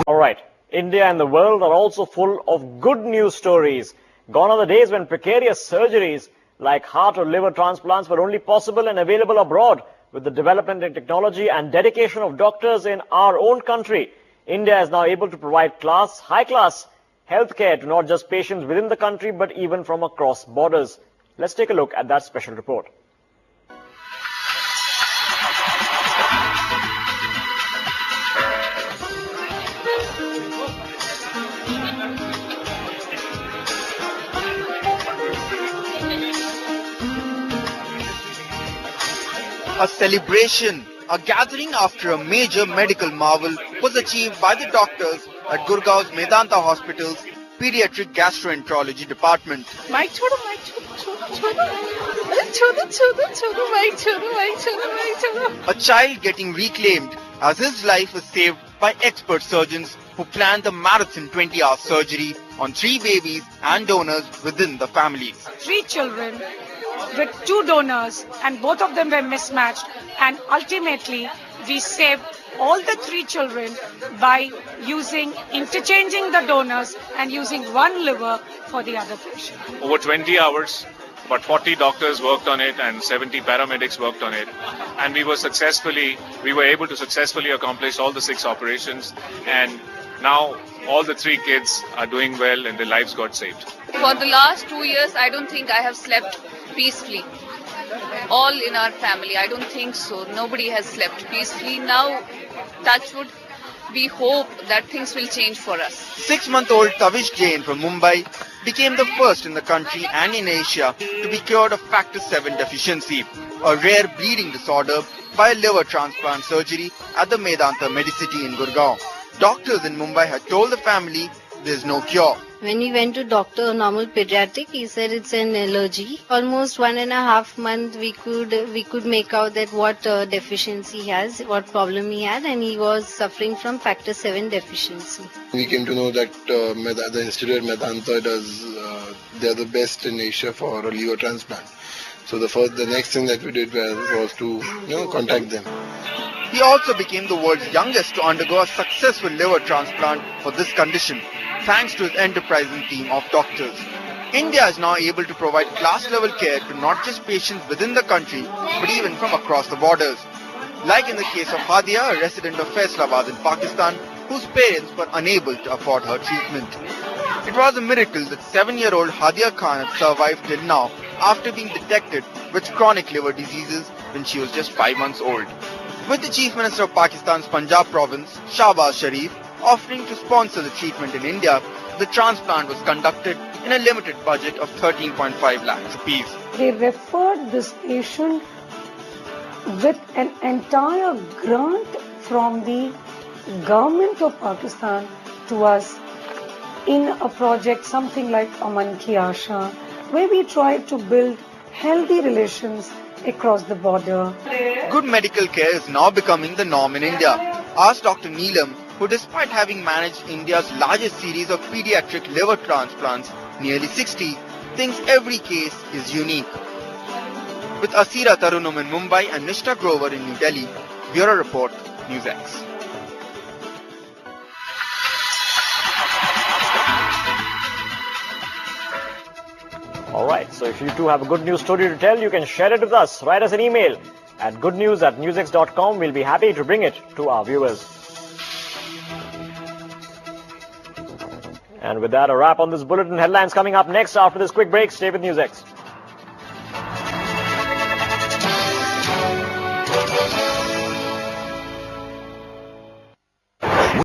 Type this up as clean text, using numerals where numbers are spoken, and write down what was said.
All right. India and the world are also full of good news stories. Gone are the days when precarious surgeries like heart or liver transplants were only possible and available abroad. With the development in technology and dedication of doctors in our own country, India is now able to provide high-class healthcare to not just patients within the country, but even from across borders. Let's take a look at that special report. A celebration, a gathering after a major medical marvel was achieved by the doctors at Gurgaon's Medanta Hospital's Pediatric Gastroenterology Department. A child getting reclaimed as his life was saved by expert surgeons who planned the marathon 20-hour surgery on 3 babies and donors within the families. 3 children with 2 donors, and both of them were mismatched, and ultimately we saved all the 3 children by interchanging the donors and using 1 liver for the other patient. Over 20 hours, about 40 doctors worked on it and 70 paramedics worked on it, and we were able to successfully accomplish all the 6 operations, and now all the 3 kids are doing well and their lives got saved. For the last 2 years, I don't think I have slept peacefully. All in our family, I don't think so. Nobody has slept peacefully. Now, touch wood, we hope that things will change for us. 6-month-old Tavish Jain from Mumbai became the first in the country and in Asia to be cured of factor 7 deficiency, a rare bleeding disorder, by a liver transplant surgery at the MedantaCity in Gurgaon. Doctors in Mumbai had told the family there's no cure. When we went to doctor, normal pediatric, he said it's an allergy. Almost 1.5 months we could make out that what deficiency he has, what problem he had, and he was suffering from factor 7 deficiency. We came to know that the Institute at Medanta they're the best in Asia for a liver transplant. So the next thing that we did was to contact them. He also became the world's youngest to undergo a successful liver transplant for this condition, thanks to his enterprising team of doctors. India is now able to provide class-level care to not just patients within the country, but even from across the borders. Like in the case of Hadia, a resident of Faisalabad in Pakistan, whose parents were unable to afford her treatment. It was a miracle that 7-year-old Hadia Khan had survived till now after being detected with chronic liver diseases when she was just 5 months old. With the Chief Minister of Pakistan's Punjab province, Shahbaz Sharif, offering to sponsor the treatment in India, the transplant was conducted in a limited budget of 13.5 lakhs rupees. They referred this patient with an entire grant from the government of Pakistan to us in a project something like Aman Ki Asha, where we tried to build healthy relations across the border. Good medical care is now becoming the norm in India. Ask Dr. Neelam, who despite having managed India's largest series of pediatric liver transplants, nearly 60, thinks every case is unique. With Asira Tarunum in Mumbai and Nishta Grover in New Delhi, Bureau Report, Newsx. Alright, so if you too have a good news story to tell, you can share it with us. Write us an email at goodnews@newsx.com. We'll be happy to bring it to our viewers. And with that, a wrap on this bulletin. Headlines coming up next after this quick break. Stay with Newsx.